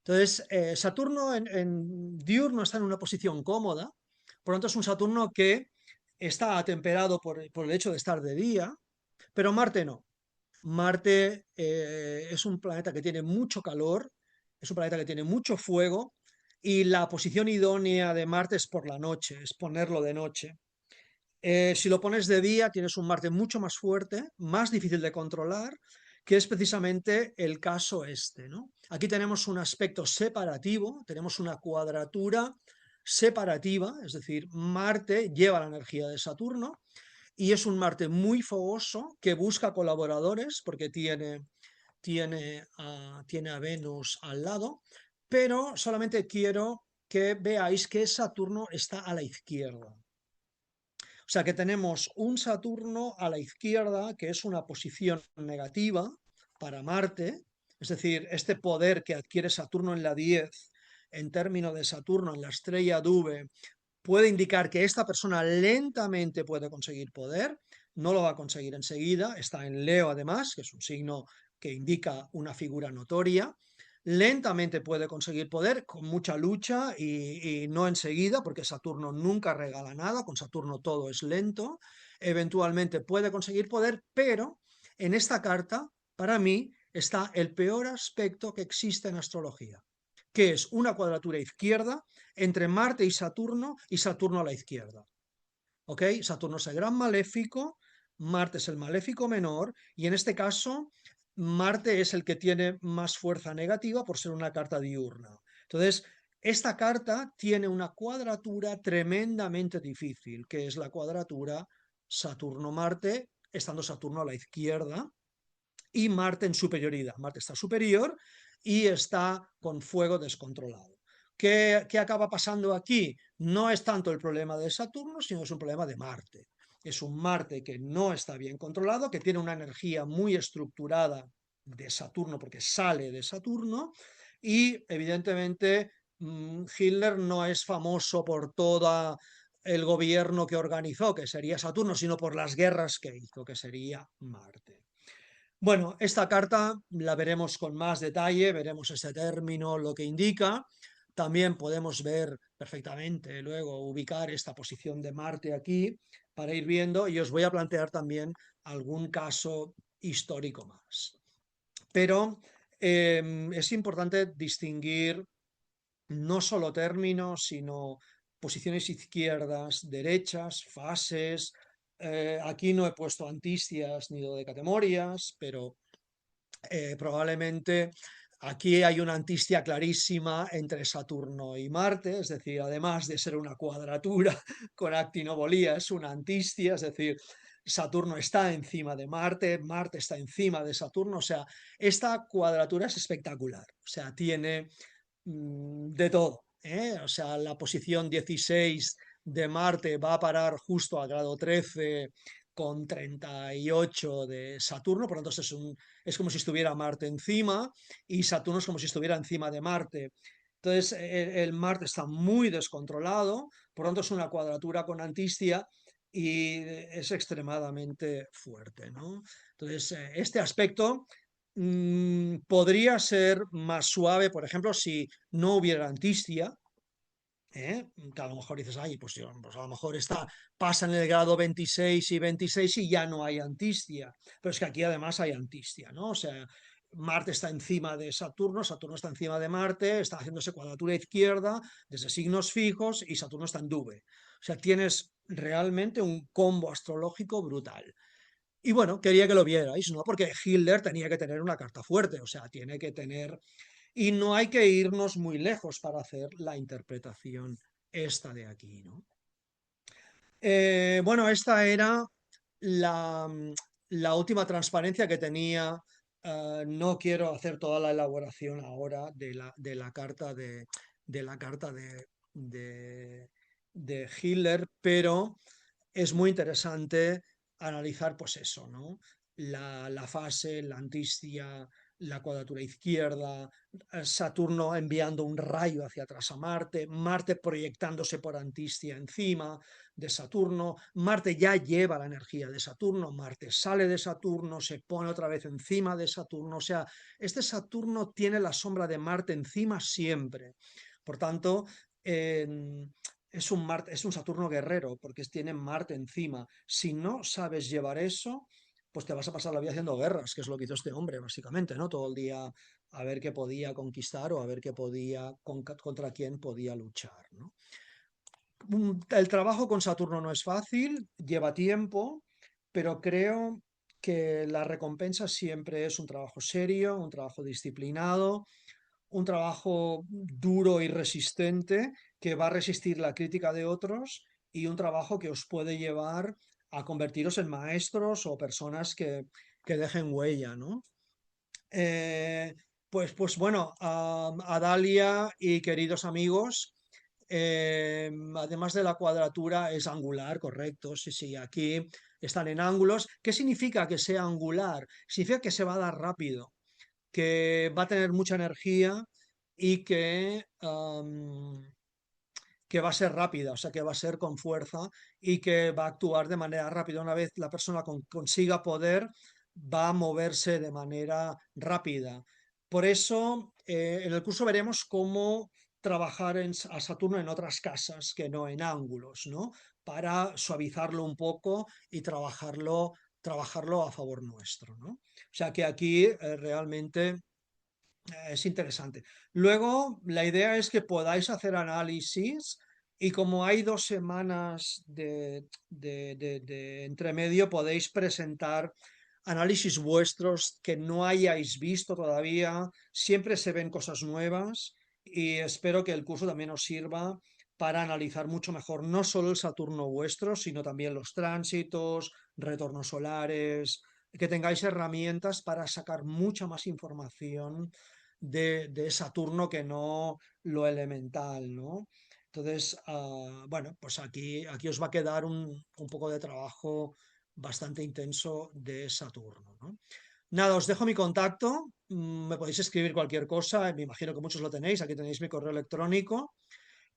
Speaker 1: Entonces, Saturno en diurno está en una posición cómoda. Por lo tanto, es un Saturno que está atemperado por el hecho de estar de día, pero Marte no. Marte es un planeta que tiene mucho calor, es un planeta que tiene mucho fuego y la posición idónea de Marte es por la noche, es ponerlo de noche. Si lo pones de día, tienes un Marte mucho más fuerte, más difícil de controlar, que es precisamente el caso este, ¿no? Aquí tenemos un aspecto separativo, tenemos una cuadratura separativa, es decir, Marte lleva la energía de Saturno y es un Marte muy fogoso que busca colaboradores porque tiene a Venus al lado, pero solamente quiero que veáis que Saturno está a la izquierda. O sea que tenemos un Saturno a la izquierda, que es una posición negativa para Marte, es decir, este poder que adquiere Saturno en la 10 en términos de Saturno en la estrella Dube puede indicar que esta persona lentamente puede conseguir poder, no lo va a conseguir enseguida, está en Leo además, que es un signo que indica una figura notoria, lentamente puede conseguir poder con mucha lucha y no enseguida, porque Saturno nunca regala nada, con Saturno todo es lento, eventualmente puede conseguir poder, pero en esta carta, para mí, está el peor aspecto que existe en astrología, que es una cuadratura izquierda entre Marte y Saturno a la izquierda. ¿Ok? Saturno es el gran maléfico, Marte es el maléfico menor, y en este caso, Marte es el que tiene más fuerza negativa por ser una carta diurna. Entonces, esta carta tiene una cuadratura tremendamente difícil, que es la cuadratura Saturno-Marte, estando Saturno a la izquierda, y Marte en superioridad. Marte está superior y está con fuego descontrolado. ¿Qué acaba pasando aquí? No es tanto el problema de Saturno, sino es un problema de Marte. Es un Marte que no está bien controlado, que tiene una energía muy estructurada de Saturno porque sale de Saturno y evidentemente Hitler no es famoso por todo el gobierno que organizó, que sería Saturno, sino por las guerras que hizo, que sería Marte. Bueno, esta carta la veremos con más detalle, veremos este término, lo que indica. También podemos ver perfectamente luego ubicar esta posición de Marte aquí para ir viendo y os voy a plantear también algún caso histórico más. Pero es importante distinguir no solo términos, sino posiciones izquierdas, derechas, fases. Aquí no he puesto antistias ni dodecatemorias, pero probablemente aquí hay una antistia clarísima entre Saturno y Marte, es decir, además de ser una cuadratura con actinobolía, es una antistia, es decir, Saturno está encima de Marte, Marte está encima de Saturno, o sea, esta cuadratura es espectacular, o sea, tiene de todo, ¿eh? O sea, la posición 16 de Marte va a parar justo a grado 13 con 38 de Saturno, por lo tanto es como si estuviera Marte encima y Saturno es como si estuviera encima de Marte. Entonces, el Marte está muy descontrolado, por lo tanto es una cuadratura con antistia y es extremadamente fuerte, ¿no? Entonces, este aspecto podría ser más suave, por ejemplo, si no hubiera antistia, que a lo mejor dices, ay, pues a lo mejor pasa en el grado 26 y 26 y ya no hay antistia. Pero es que aquí además hay antistia, ¿no? O sea, Marte está encima de Saturno, Saturno está encima de Marte, está haciéndose cuadratura izquierda desde signos fijos y Saturno está en Dube. O sea, tienes realmente un combo astrológico brutal. Y bueno, quería que lo vierais, ¿no? Porque Hitler tenía que tener una carta fuerte, o sea, tiene que tener... Y no hay que irnos muy lejos para hacer la interpretación esta de aquí, ¿no? Bueno, esta era la, la última transparencia que tenía. No quiero hacer toda la elaboración ahora de la carta de la carta de Hitler, pero es muy interesante analizar, pues eso, ¿no? La fase, la antistia, la cuadratura izquierda, Saturno enviando un rayo hacia atrás a Marte, Marte proyectándose por antistia encima de Saturno, Marte ya lleva la energía de Saturno, Marte sale de Saturno, se pone otra vez encima de Saturno, o sea, este Saturno tiene la sombra de Marte encima siempre. Por tanto, es un, Marte, es un Saturno guerrero, porque tiene Marte encima. Si no sabes llevar eso, pues te vas a pasar la vida haciendo guerras, que es lo que hizo este hombre, básicamente, ¿no? Todo el día a ver qué podía conquistar o a ver qué podía, contra quién podía luchar, ¿no? El trabajo con Saturno no es fácil, lleva tiempo, pero creo que la recompensa siempre es un trabajo serio, un trabajo disciplinado, un trabajo duro y resistente que va a resistir la crítica de otros y un trabajo que os puede llevar a convertiros en maestros o personas que dejen huella, ¿no? Eh, pues bueno, a Dalia y queridos amigos, además de la cuadratura es angular, correcto, sí, sí, aquí están en ángulos. ¿Qué significa que sea angular? Significa que se va a dar rápido, que va a tener mucha energía y que va a ser rápida, o sea, que va a ser con fuerza y que va a actuar de manera rápida. Una vez la persona consiga poder, va a moverse de manera rápida. Por eso, en el curso veremos cómo trabajar a Saturno en otras casas que no en ángulos, ¿no? Para suavizarlo un poco y trabajarlo a favor nuestro, ¿no? O sea que aquí realmente es interesante. Luego, la idea es que podáis hacer análisis y como hay 2 semanas de entremedio, podéis presentar análisis vuestros que no hayáis visto todavía. Siempre se ven cosas nuevas y espero que el curso también os sirva para analizar mucho mejor no solo el Saturno vuestro, sino también los tránsitos, retornos solares, que tengáis herramientas para sacar mucha más información de Saturno que no lo elemental, ¿no? Entonces, bueno, pues aquí os va a quedar un poco de trabajo bastante intenso de Saturno, ¿no? Nada, os dejo mi contacto, me podéis escribir cualquier cosa, me imagino que muchos lo tenéis, aquí tenéis mi correo electrónico.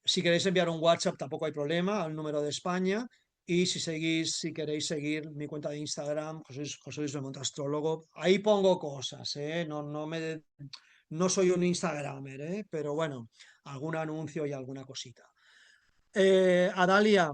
Speaker 1: Si queréis enviar un WhatsApp tampoco hay problema, al número de España. Y si queréis seguir mi cuenta de Instagram, José Luis Belmonte Astrólogo, ahí pongo cosas, ¿eh? No soy un Instagramer, ¿eh? Pero bueno, algún anuncio y alguna cosita. Adalia,